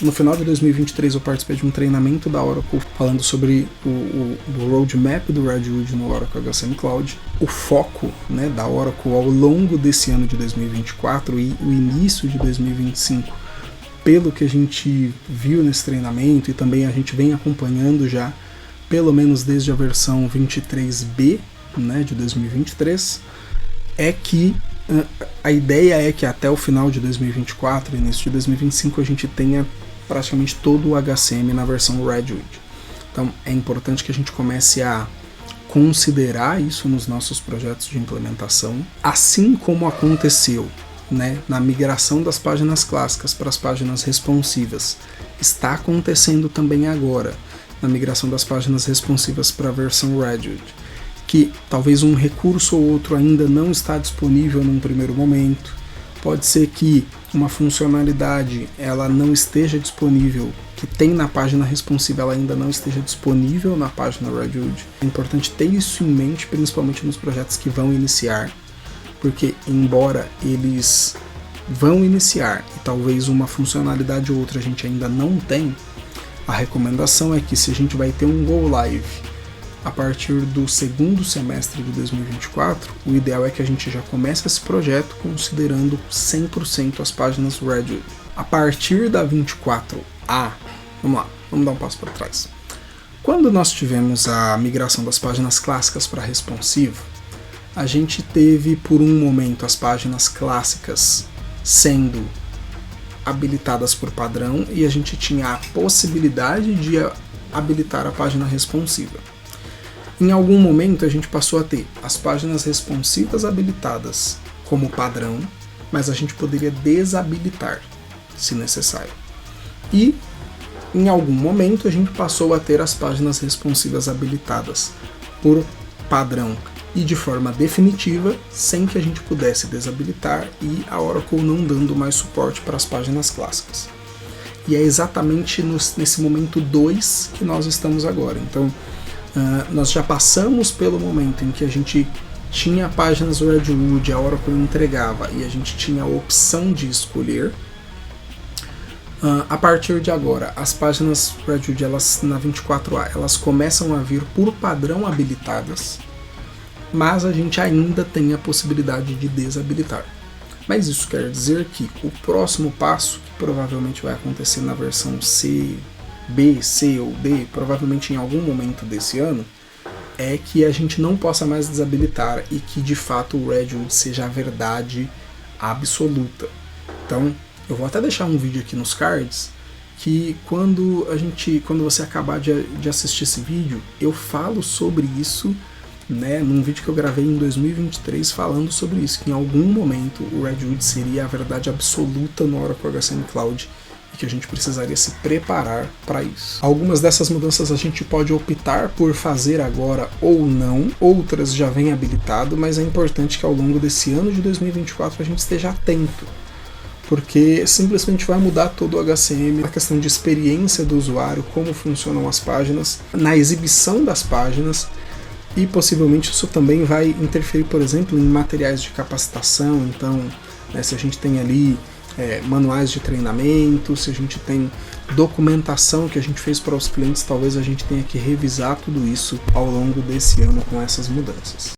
No final de 2023 eu participei de um treinamento da Oracle falando sobre o roadmap do Redwood no Oracle HCM Cloud, o foco, né, da Oracle ao longo desse ano de 2024 e o início de 2025, pelo que a gente viu nesse treinamento e também a gente vem acompanhando já, pelo menos desde a versão 23B, né, de 2023, é que a ideia é que até o final de 2024, início de 2025, a gente tenha praticamente todo o HCM na versão Redwood. Então é importante que a gente comece a considerar isso nos nossos projetos de implementação, assim como aconteceu, né, na migração das páginas clássicas para as páginas responsivas. Está acontecendo também agora na migração das páginas responsivas para a versão Redwood, que talvez um recurso ou outro ainda não está disponível num primeiro momento. Pode ser que uma funcionalidade ela não esteja disponível, que tem na página responsiva, ela ainda não esteja disponível na página Redwood. É importante ter isso em mente, principalmente nos projetos que vão iniciar, porque embora eles vão iniciar e talvez uma funcionalidade ou outra a gente ainda não tem, a recomendação é que se a gente vai ter um Go Live a partir do segundo semestre de 2024, o ideal é que a gente já comece esse projeto considerando 100% as páginas Redwood. A partir da 24A, vamos lá, vamos dar um passo para trás. Quando nós tivemos a migração das páginas clássicas para responsivo, a gente teve por um momento as páginas clássicas sendo habilitadas por padrão e a gente tinha a possibilidade de habilitar a página responsiva. Em algum momento a gente passou a ter as páginas responsivas habilitadas como padrão, mas a gente poderia desabilitar, se necessário. E em algum momento a gente passou a ter as páginas responsivas habilitadas por padrão e de forma definitiva, sem que a gente pudesse desabilitar e a Oracle não dando mais suporte para as páginas clássicas. E é exatamente nesse momento 2 que nós estamos agora. Então, nós já passamos pelo momento em que a gente tinha páginas Redwood, a Oracle entregava e a gente tinha a opção de escolher. A partir de agora, as páginas Redwood, elas, na 24A, elas começam a vir por padrão habilitadas, mas a gente ainda tem a possibilidade de desabilitar. Mas isso quer dizer que o próximo passo, que provavelmente vai acontecer na versão C, B, C ou D, provavelmente em algum momento desse ano, é que a gente não possa mais desabilitar e que de fato o Redwood seja a verdade absoluta. Então, eu vou até deixar um vídeo aqui nos cards que quando você acabar de assistir esse vídeo, eu falo sobre isso, né, num vídeo que eu gravei em 2023 falando sobre isso, que em algum momento o Redwood seria a verdade absoluta no Oracle HCM Cloud e que a gente precisaria se preparar para isso. Algumas dessas mudanças a gente pode optar por fazer agora ou não, outras já vem habilitado, mas é importante que ao longo desse ano de 2024 a gente esteja atento, porque simplesmente vai mudar todo o HCM, a questão de experiência do usuário, como funcionam as páginas, na exibição das páginas, e possivelmente isso também vai interferir, por exemplo, em materiais de capacitação. Então, né, se a gente tem ali manuais de treinamento, se a gente tem documentação que a gente fez para os clientes, talvez a gente tenha que revisar tudo isso ao longo desse ano com essas mudanças.